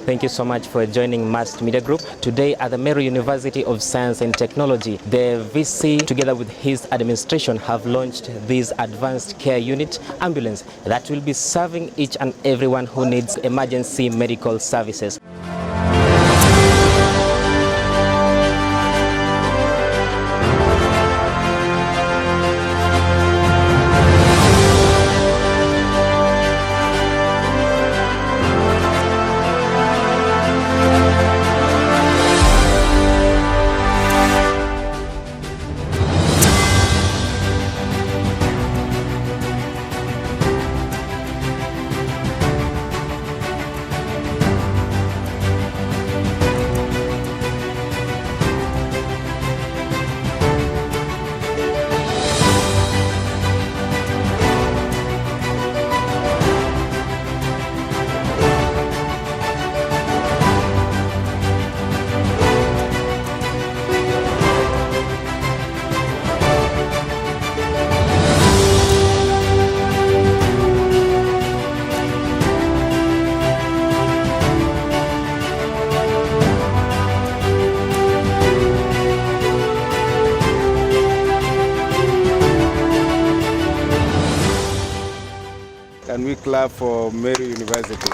Thank you so much for joining Mast Media Group. Today at the Meru University of Science and Technology, the VC together with his administration have launched this advanced care unit ambulance that will be serving each and everyone who needs emergency medical services. Can we clap for Meru University?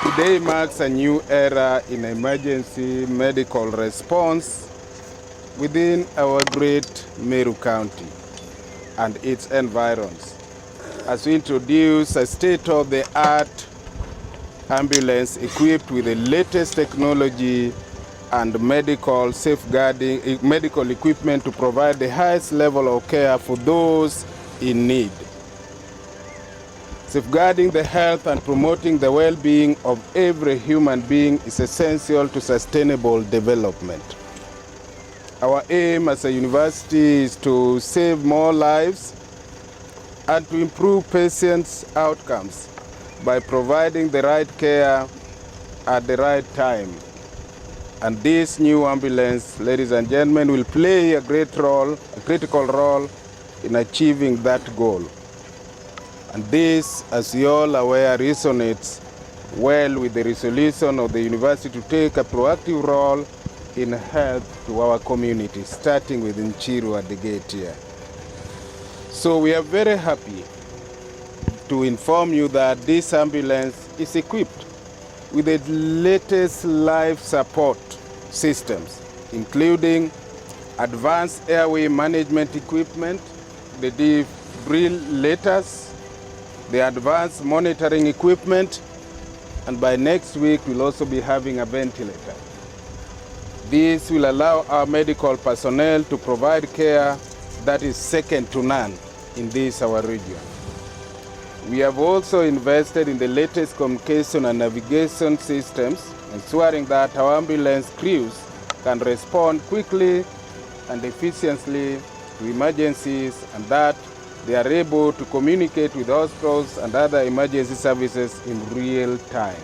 Today marks a new era in emergency medical response within our great Meru County and its environs, as we introduce a state-of-the-art ambulance equipped with the latest technology and medical safeguarding medical equipment to provide the highest level of care for those in need. Safeguarding the health and promoting the well-being of every human being is essential to sustainable development. Our aim as a university is to save more lives and to improve patients' outcomes by providing the right care at the right time. And this new ambulance, ladies and gentlemen, will play a critical role in achieving that goal. And this, as you all are aware, resonates well with the resolution of the university to take a proactive role in help to our community, starting with Nchiru at the gate here. So we are very happy to inform you that this ambulance is equipped with the latest life support systems, including advanced airway management equipment, the defibrillators, the advanced monitoring equipment, and by next week we'll also be having a ventilator. This will allow our medical personnel to provide care that is second to none in this our region. We have also invested in the latest communication and navigation systems, ensuring that our ambulance crews can respond quickly and efficiently to emergencies, and that they are able to communicate with hospitals and other emergency services in real time.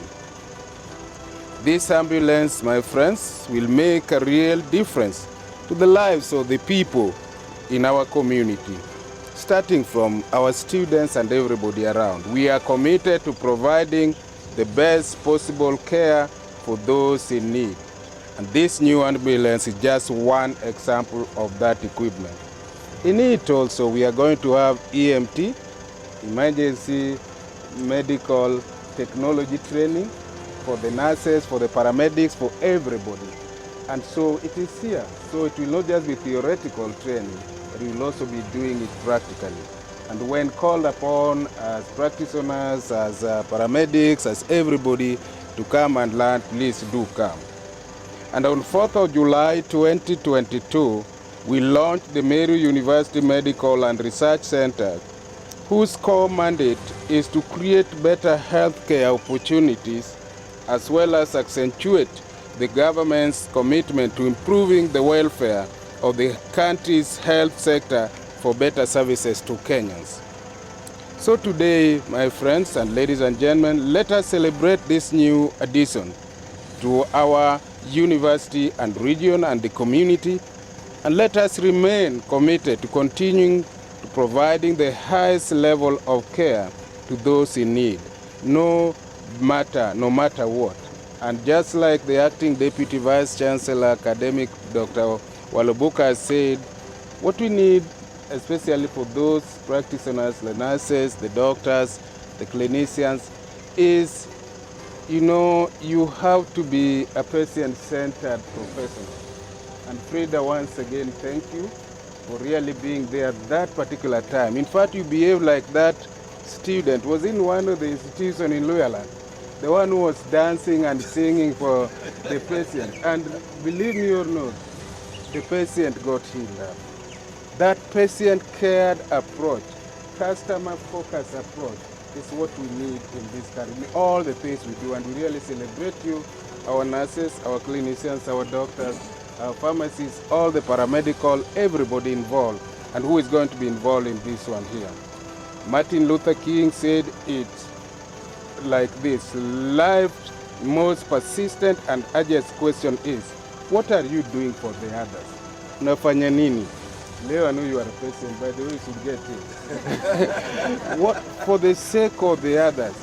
This ambulance, my friends, will make a real difference to the lives of the people in our community, starting from our students and everybody around. We are committed to providing the best possible care for those in need. And this new ambulance is just one example of that equipment. In it also, we are going to have EMT, emergency medical technology training for the nurses, for the paramedics, for everybody. And so it is here. So it will not just be theoretical training, but we will also be doing it practically. And when called upon as practitioners, as paramedics, as everybody to come and learn, please do come. And on 4th of July 2022, we launched the Meru University Medical and Research Center, whose core mandate is to create better healthcare opportunities, as well as accentuate the government's commitment to improving the welfare of the country's health sector for better services to Kenyans. So today, my friends and ladies and gentlemen, let us celebrate this new addition to our university and region and the community, and let us remain committed to continuing to providing the highest level of care to those in need, no matter what. And just like the acting Deputy Vice Chancellor, Academic Dr. Walobuka said, what we need, especially for those practitioners, the nurses, the doctors, the clinicians, is, you have to be a patient-centered professional. And Frida, once again, thank you for really being there at that particular time. In fact, you behave like that student was in one of the institutions in Luyaland, the one who was dancing and singing for the patient. And believe me or not, the patient got healed up. That patient-cared approach, customer-focused approach, is what we need in this country. All the things we do, and we really celebrate you, our nurses, our clinicians, our doctors, our pharmacists, all the paramedical, everybody involved, and who is going to be involved in this one here. Martin Luther King said it like this: life's most persistent and urgent question is, what are you doing for the others? Unafanya nini? Leo, I know you are a patient, by the way, you should get it. What, for the sake of the others.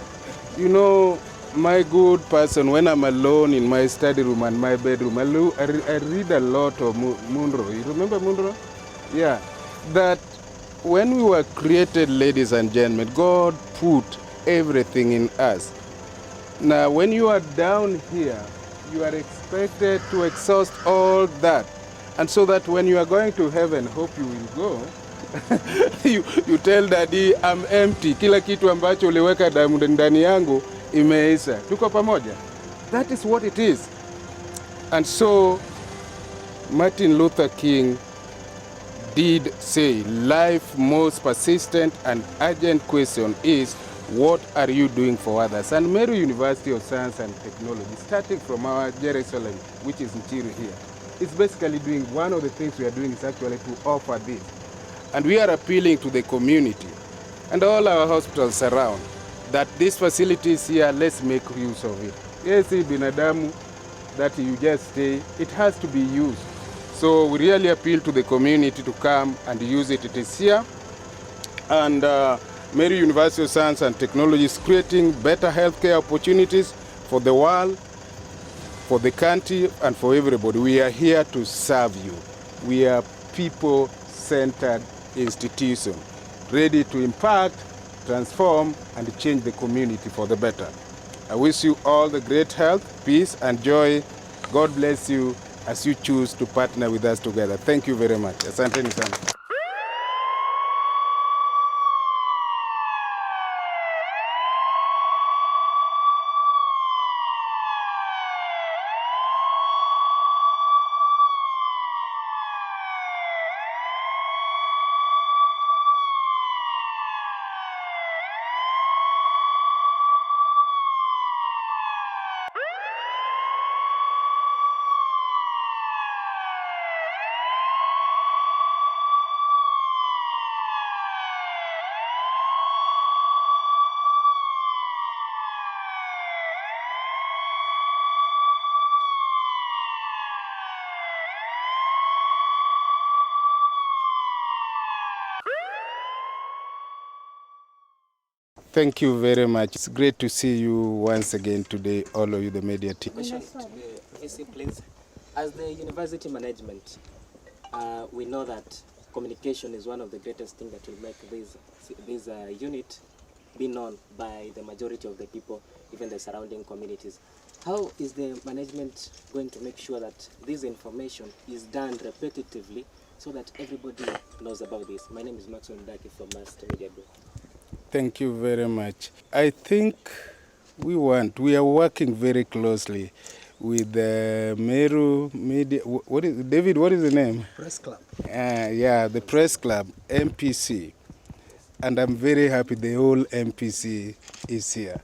You know, my good person, when I'm alone in my study room and my bedroom, I read a lot of Munro. You remember Munro? Yeah. That when we were created, ladies and gentlemen, God put everything in us. Now, when you are down here, you are expected to exhaust all that. And so that when you are going to heaven, hope you will go, you tell daddy, I'm empty. Kila kitu ambacho uliweka damu ndani yangu imeisha. Tuko pamoja? That is what it is. And so Martin Luther King did say, life's most persistent and urgent question is, what are you doing for others? And Meru University of Science and Technology, starting from our Jerusalem, which is Nchiru here, is basically doing, one of the things we are doing is actually to offer this. And we are appealing to the community and all our hospitals around that these facilities here, let's make use of it. Yes, binadamu that you just stay, it has to be used. So we really appeal to the community to come and use it. It is here. And Meru University of Science and Technology is creating better healthcare opportunities for the world, for the country, and for everybody. We are here to serve you. We are people-centered institution, ready to impact, transform, and change the community for the better. I wish you all the great health, peace, and joy. God bless you as you choose to partner with us together. Thank you very much. Asanteni sana. Thank you very much. It's great to see you once again today, all of you, the media team. Question to the VC, please. As the university management, we know that communication is one of the greatest things that will make this unit be known by the majority of the people, even the surrounding communities. How is the management going to make sure that this information is done repetitively so that everybody knows about this? My name is Maxwell Ndaki from Master Media Group. Thank you very much. I think we are working very closely with the Meru Media, David, what is the name? Press Club. Yeah, the Press Club, MPC. And I'm very happy the whole MPC is here.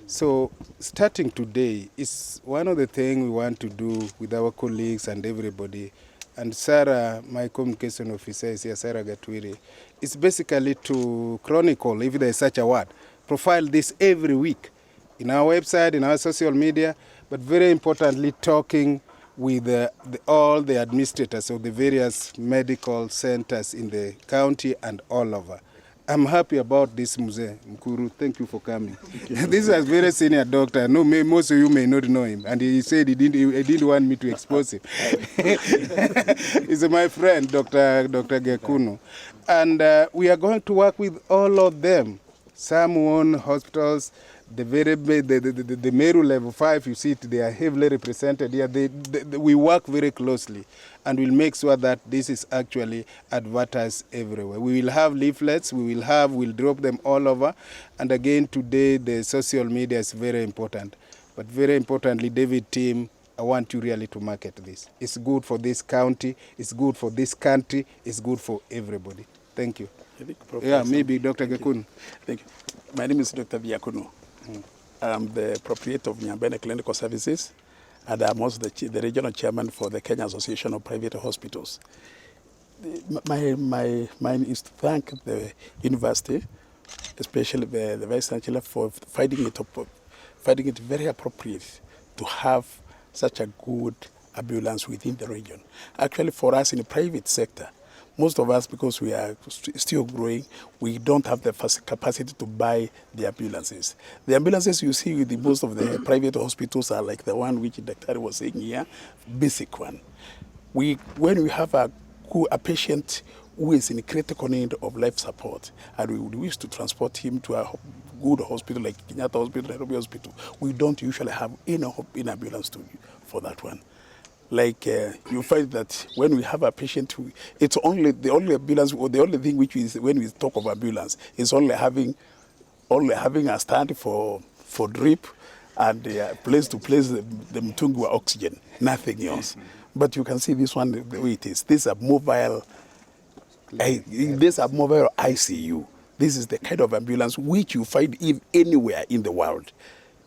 So starting today is one of the things we want to do with our colleagues and everybody. And Sarah, my communication officer is here, Sarah Gatwiri, is basically to chronicle, if there is such a word, profile this every week in our website, in our social media, but very importantly, talking with all the administrators of the various medical centers in the county and all over. I'm happy about this, Mzee Mkuru. Thank you for coming. This is a very senior doctor. No, most of you may not know him. And he said he didn't want me to expose him. He's my friend, Dr. Gekuno. And we are going to work with all of them. Some own hospitals, the Meru level 5, you see it, they are heavily represented here. We work very closely and we'll make sure that this is actually advertised everywhere. We will have leaflets, we'll drop them all over. And again, today, the social media is very important. But very importantly, David team, I want you really to market this. It's good for this county, it's good for this country, it's good for everybody. Thank you. Yeah, maybe Dr. Gekuno. Thank you. My name is Dr. Biakuno. I'm the proprietor of Nyambene Clinical Services, and I'm also the regional chairman for the Kenya Association of Private Hospitals. Mine is to thank the university, especially the Vice Chancellor, for finding it very appropriate to have such a good ambulance within the region. Actually, for us in the private sector, most of us, because we are still growing, we don't have the capacity to buy the ambulances. The ambulances you see with most of the private hospitals are like the one which Dr. was saying here, basic one. When we have a patient who is in critical need of life support, and we would wish to transport him to a good hospital like Kenyatta Hospital, Nairobi Hospital, we don't usually have in ambulance for that one. Like you find that when we have a patient, it's only the only ambulance, or the only thing which is when we talk of ambulance is only having a stand for drip and a place to place the mtungwa oxygen, nothing else. But you can see this one the way it is. This is a mobile ICU. This is the kind of ambulance which you find anywhere in the world.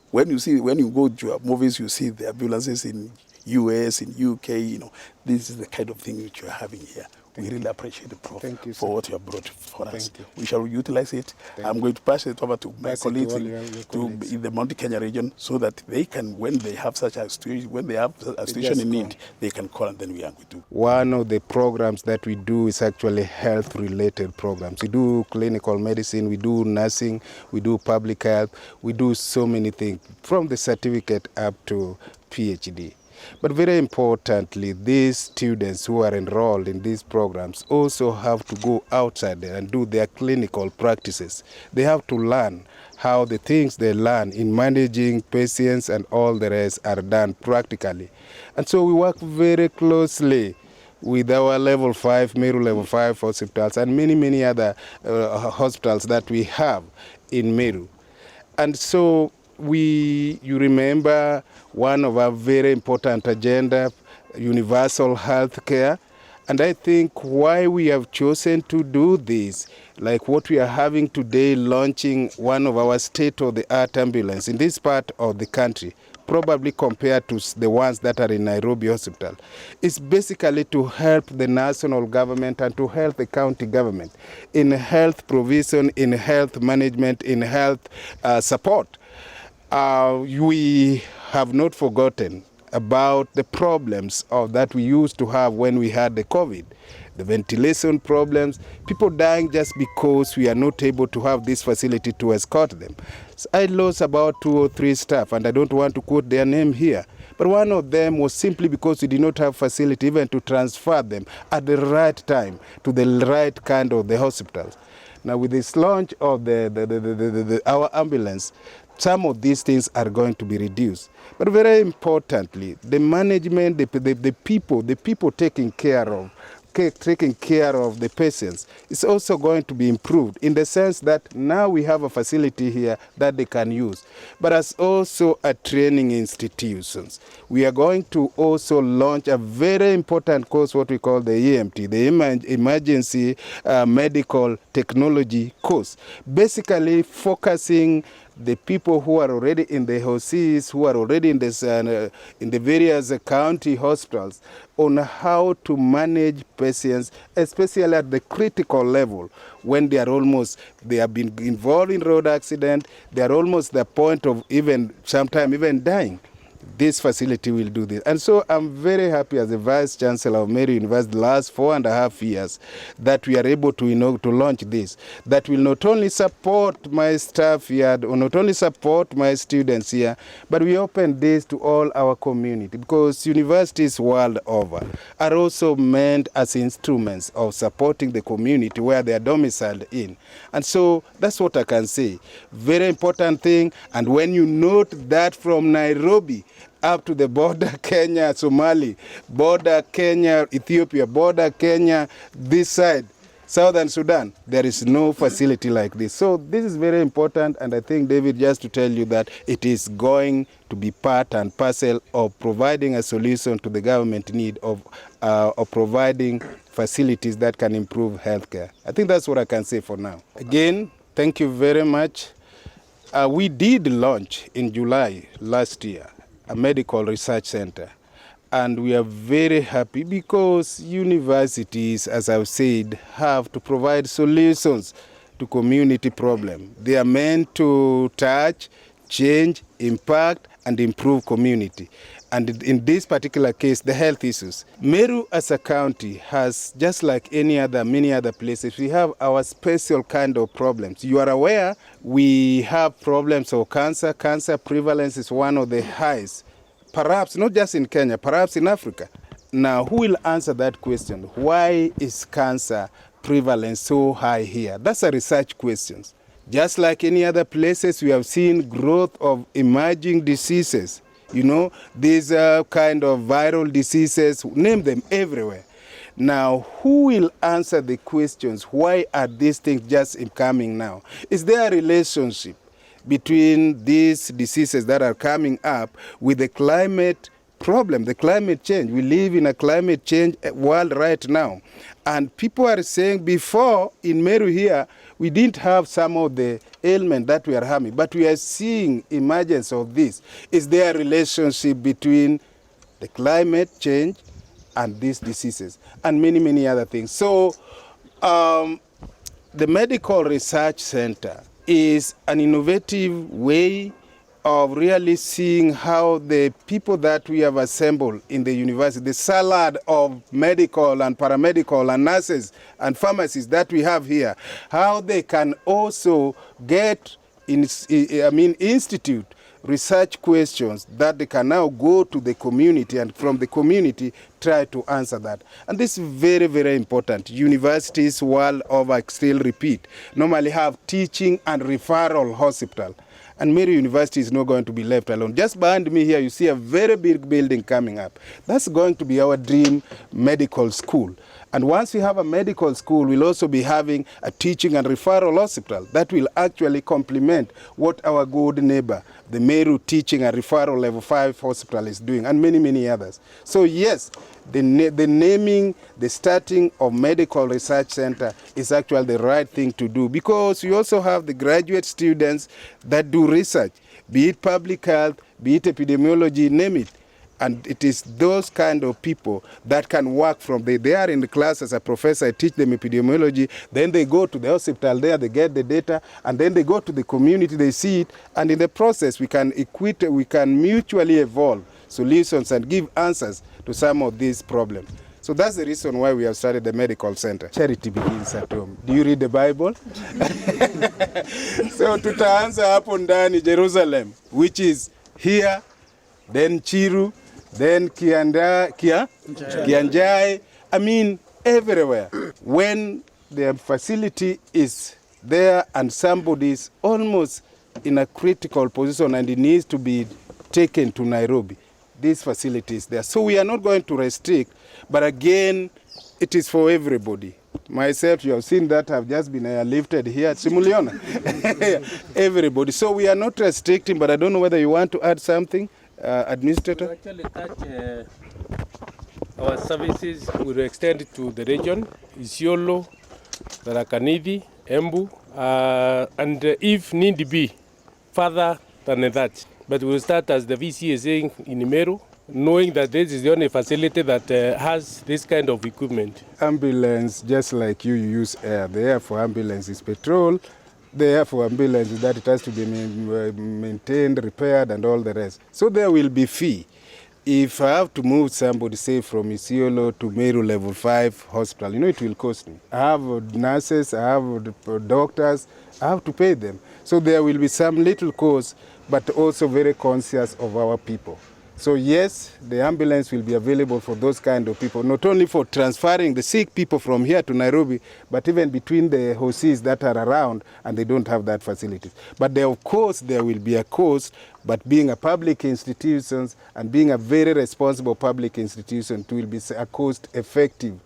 When you go to movies, you see the ambulances in US, in UK, this is the kind of thing which you're having here. We really appreciate the Prof for what you have brought for us. We shall utilize it. I'm going to pass it over to my colleagues in the Mount Kenya region so that they can, when they have such a situation, in need, they can call and then we are going to. One of the programs that we do is actually health-related programs. We do clinical medicine, we do nursing, we do public health, we do so many things, from the certificate up to PhD. But very importantly, these students who are enrolled in these programs also have to go outside there and do their clinical practices. They have to learn how the things they learn in managing patients and all the rest are done practically. And so we work very closely with our level 5, Meru level 5 hospitals and many other hospitals that we have in Meru. And so you remember one of our very important agenda, universal health care. And I think why we have chosen to do this, like what we are having today, launching one of our state-of-the-art ambulance in this part of the country, probably compared to the ones that are in Nairobi Hospital, is basically to help the national government and to help the county government in health provision, in health management, in health support. We have not forgotten about the problems that we used to have when we had the COVID, the ventilation problems, people dying just because we are not able to have this facility to escort them. So I lost about 2 or 3 staff, and I don't want to quote their name here, but one of them was simply because we did not have facility even to transfer them at the right time to the right kind of the hospitals. Now with this launch of our ambulance, some of these things are going to be reduced. But very importantly, the management, the people taking care of the patients is also going to be improved in the sense that now we have a facility here that they can use. But as also a training institutions, we are going to also launch a very important course, what we call the EMT, the Emergency Medical Technology course, basically focusing the people who are already in the HOCs, who are already in the various county hospitals, on how to manage patients, especially at the critical level, when they have been involved in road accident, they are almost the point of sometimes even dying. this facility will do this. And so I'm very happy as the Vice Chancellor of Meru University the last 4.5 years that we are able to launch this. That will not only support my staff here, or not only support my students here, but we open this to all our community, because universities world over are also meant as instruments of supporting the community where they are domiciled in. And so that's what I can say. Very important thing. And when you note that from Nairobi up to the border Kenya, Somali, border Kenya, Ethiopia, border Kenya, this side, Southern Sudan, there is no facility like this. So this is very important, and I think, David, just to tell you that it is going to be part and parcel of providing a solution to the government need of providing facilities that can improve healthcare. I think that's what I can say for now. Again, thank you very much. We did launch in July last year a medical research center. And we are very happy because universities, as I've said, have to provide solutions to community problems. They are meant to touch, change, impact, and improve community. And in this particular case, the health issues. Meru as a county has, just like many other places, we have our special kind of problems. You are aware we have problems of cancer. Cancer prevalence is one of the highest, perhaps not just in Kenya, perhaps in Africa. Now, who will answer that question? Why is cancer prevalence so high here? That's a research question. Just like any other places, we have seen growth of emerging diseases. You know, these kind of viral diseases, name them everywhere. Now, who will answer the questions? Why are these things just coming now? Is there a relationship between these diseases that are coming up with the climate problem, the climate change? We live in a climate change world right now. And people are saying before in Meru here, we didn't have some of the ailment that we are having, but we are seeing emergence of this. Is there a relationship between the climate change and these diseases and many, many other things? So the Medical Research Center is an innovative way of really seeing how the people that we have assembled in the university, the salad of medical and paramedical and nurses and pharmacists that we have here, how they can also get, institute research questions that they can now go to the community, and from the community try to answer that. And this is very, very important. Universities world over, still repeat, normally have teaching and referral hospital. And Meru University is not going to be left alone. Just behind me here, you see a very big building coming up. That's going to be our dream medical school. And once we have a medical school, we'll also be having a teaching and referral hospital that will actually complement what our good neighbor, the Meru Teaching and Referral Level 5 Hospital, is doing, and many, many others. So yes, the naming, the starting of Medical Research Center is actually the right thing to do, because we also have the graduate students that do research, be it public health, be it epidemiology, name it. And it is those kind of people that can work from there. They are in the class as a professor, I teach them epidemiology, then they go to the hospital there, they get the data, and then they go to the community, they see it, and in the process we can mutually evolve solutions and give answers to some of these problems. So that's the reason why we have started the medical center. Charity begins at home. Do you read the Bible? So tutaanza hapo ndani Jerusalem, which is here, then Chiru, then Kianjai, I mean everywhere. When the facility is there and somebody is almost in a critical position and it needs to be taken to Nairobi, this facility is there. So we are not going to restrict, but again, it is for everybody. Myself, you have seen that I've just been lifted here at Simuliona. Everybody. So we are not restricting, but I don't know whether you want to add something. Administrator? Actually, that our services will extend to the region, Isiolo, Tharaka-Nithi, Embu, and if need be, further than that. But we'll start, as the VC is saying, in Meru, knowing that this is the only facility that has this kind of equipment. Ambulance, just like you use air. The air for ambulance is petrol. there for ambulances that it has to be maintained, repaired, and all the rest. So there will be fee. If I have to move somebody, say, from Isiolo to Meru Level 5 hospital, you know, it will cost me. I have nurses, I have doctors, I have to pay them. So there will be some little cost, but also very conscious of our people. So yes, the ambulance will be available for those kind of people, not only for transferring the sick people from here to Nairobi, but even between the HOCs that are around and they don't have that facilities. But there, of course, there will be a cost, but being a public institution and being a very responsible public institution, it will be a cost-effective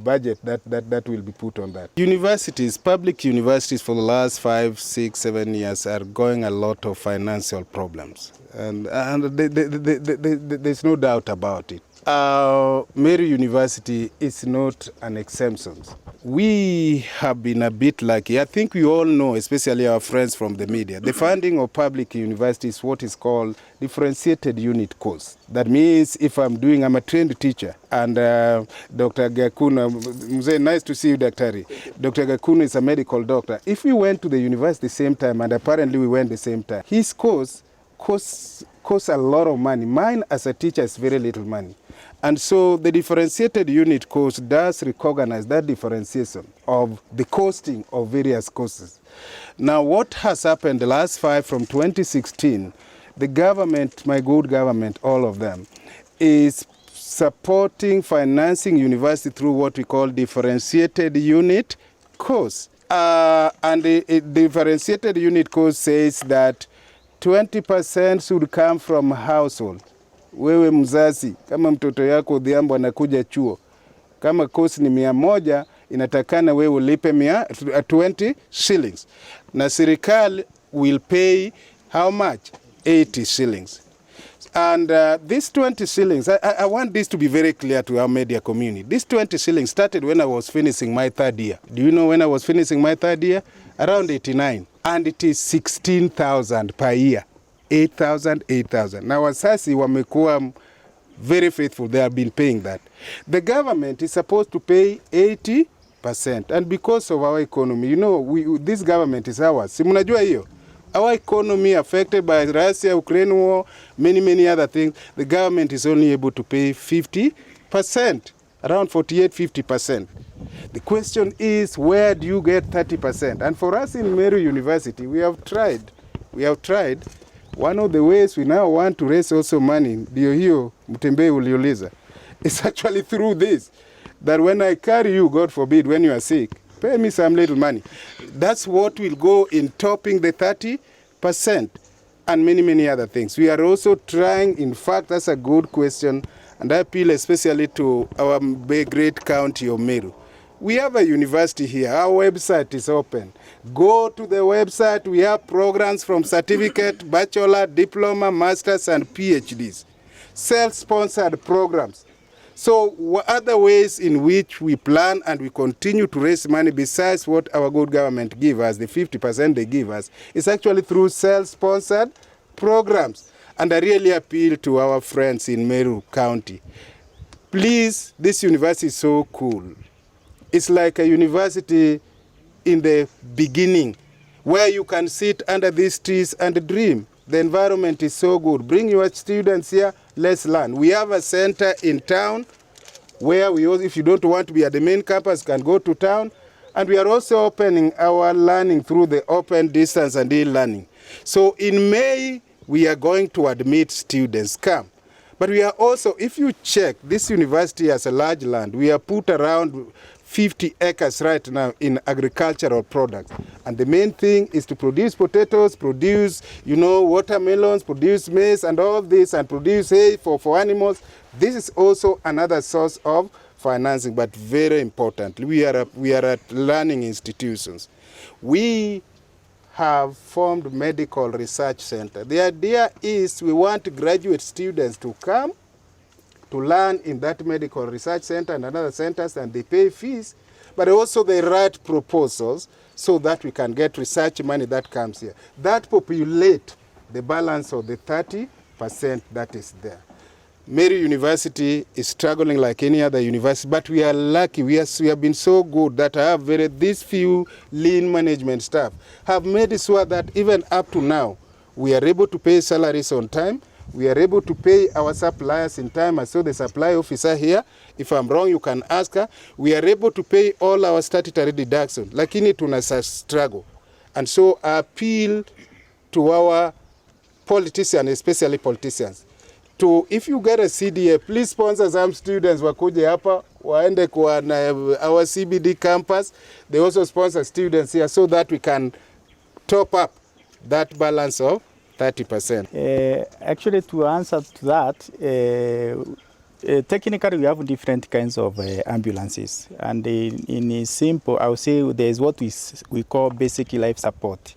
budget that will be put on that. Universities, public universities for the last 5, 6, 7 years are going a lot of financial problems. And there's no doubt about it. Meru University is not an exemption. We have been a bit lucky. I think we all know, especially our friends from the media, the funding of public universities is what is called differentiated unit course. That means if I'm a trained teacher, and Dr. Gakuna, Mzee, nice to see you, Daktari. Dr. Gakuna is a medical doctor. If we went to the university the same time, and apparently we went the same time, his course costs a lot of money. Mine as a teacher is very little money. And so the differentiated unit course does recognize that differentiation of the costing of various courses. Now, what has happened the last 5 from 2016, the government, my good government, all of them, is supporting, financing university through what we call differentiated unit course. And the differentiated unit course says that 20% should come from household. Wewe mzazi, kama mtoto yako Odhiambo anakuja chuo, kama course ni 100, inatakana wewe ulipe 20 shillings. Na serikali will pay how much? 80 shillings. And these 20 shillings, I want this to be very clear to our media community. This 20 shillings started when I was finishing my 3rd year. Do you know when I was finishing my 3rd year? Around 89. And it is 16,000 per year. 8,000, 8,000. Now, wasasi wamekuwa very faithful. They have been paying that. The government is supposed to pay 80%. And because of our economy, you know, this government is ours. Si mnajua hiyo? Our economy affected by Russia, Ukraine war, many other things, the government is only able to pay 50%, around 48-50%. The question is, where do you get 30%? And for us in Meru University, we have tried. One of the ways we now want to raise also money, ndio hiyo mtembee uliuliza, is actually through this. That when I carry you, God forbid, when you are sick, pay me some little money. That's what will go in topping the 30% and many other things. We are also trying, in fact, that's a good question, and I appeal especially to our great county of Meru. We have a university here. Our website is open. Go to the website. We have programs from certificate, bachelor, diploma, masters, and PhDs. Self-sponsored programs. So other ways in which we plan and we continue to raise money besides what our good government give us, the 50% they give us, is actually through self-sponsored programs. And I really appeal to our friends in Meru County. Please, this university is so cool. It's like a university in the beginning where you can sit under these trees and dream. The environment is so good. Bring your students here, let's learn. We have a center in town where we also, if you don't want to be at the main campus, can go to town. And we are also opening our learning through the open distance and e-learning. So in May, we are going to admit students. Come. But we are also, if you check, this university has a large land. We have put around 50 acres right now in agricultural products. And the main thing is to produce potatoes, produce, watermelons, produce maize and all this, and produce hay for animals. This is also another source of financing, but very importantly, we are at learning institutions. We have formed medical research center. The idea is we want graduate students to come to learn in that medical research center and other centers, and they pay fees, but also they write proposals so that we can get research money that comes here. That populate the balance of the 30% that is there. Meru University is struggling like any other university, but we are lucky. We have been so good that I have these few lean management staff have made it sure that even up to now, we are able to pay salaries on time. We are able to pay our suppliers in time. I saw the supply officer here. If I'm wrong, you can ask her. We are able to pay all our statutory deductions. Lakini tuna struggle. And so I appeal to our politicians, especially politicians, if you get a CDA, please sponsor some students wakuje hapa, waende kwa our CBD campus. They also sponsor students here so that we can top up that balance of 30%. Actually, to answer to that, technically we have different kinds of ambulances. And in simple, I would say there's what we call basic life support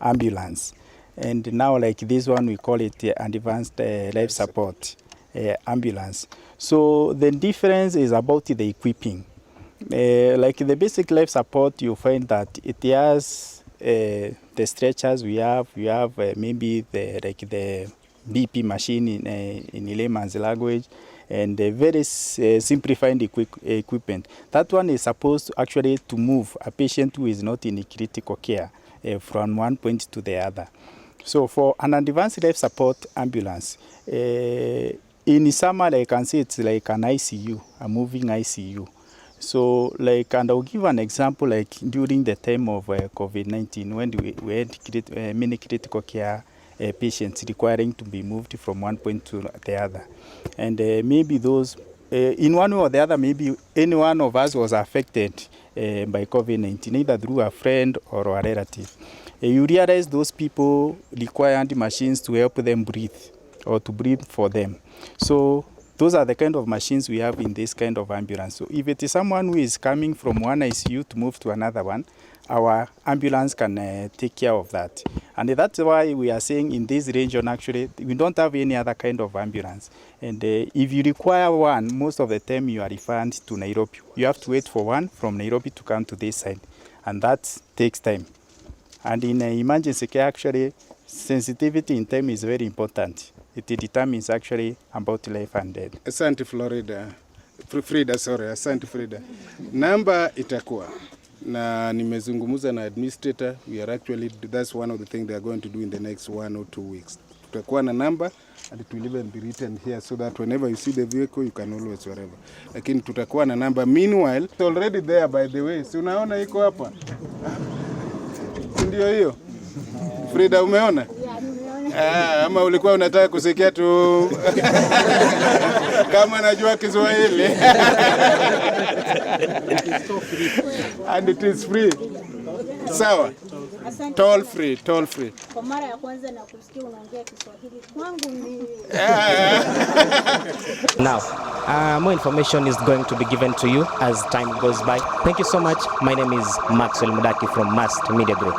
ambulance. And now, like this one, we call it advanced life support ambulance. So the difference is about the equipping. Like the basic life support, you find that it has the stretchers we have maybe the BP machine in layman's language, and very simplified equipment. That one is supposed actually to move a patient who is not in critical care from one point to the other. So for an advanced life support ambulance, in summary, I can say it's like an ICU, a moving ICU. So like, and I'll give an example, like during the time of COVID-19, when we had many critical care patients requiring to be moved from one point to the other. And maybe those, in one way or the other, maybe any one of us was affected by COVID-19, either through a friend or a relative. You realize those people required machines to help them breathe or to breathe for them. So those are the kind of machines we have in this kind of ambulance. So if it is someone who is coming from one ICU to move to another one, our ambulance can take care of that. And that's why we are saying in this region, actually, we don't have any other kind of ambulance. And if you require one, most of the time you are referred to Nairobi. You have to wait for one from Nairobi to come to this side. And that takes time. And in emergency care, actually, sensitivity in time is very important. It determines actually about life and death. Asante Frida, sorry, asante Frida. Namba itakuwa. Na nimezungumuza na administrator. We are actually, that's one of the things they are going to do in the next 1 or 2 weeks. Tutakuwa na number, and it will even be written here so that whenever you see the vehicle, you can always wherever. Lakini tutakuwa na number. Meanwhile, it's already there, by the way. Si unaona iko hapa? Ndio hiyo. Frida, umeona? Ama ulikuwa unataka kusikia tu kama najua Kiswahili. And it is free. Sawa. Toll free. Kwa mara ya kwanza na kusikia unaongea Kiswahili kwangu ni Now, more information is going to be given to you as time goes by. Thank you so much. My name is Maxwell Mudaki from Mast Media Group.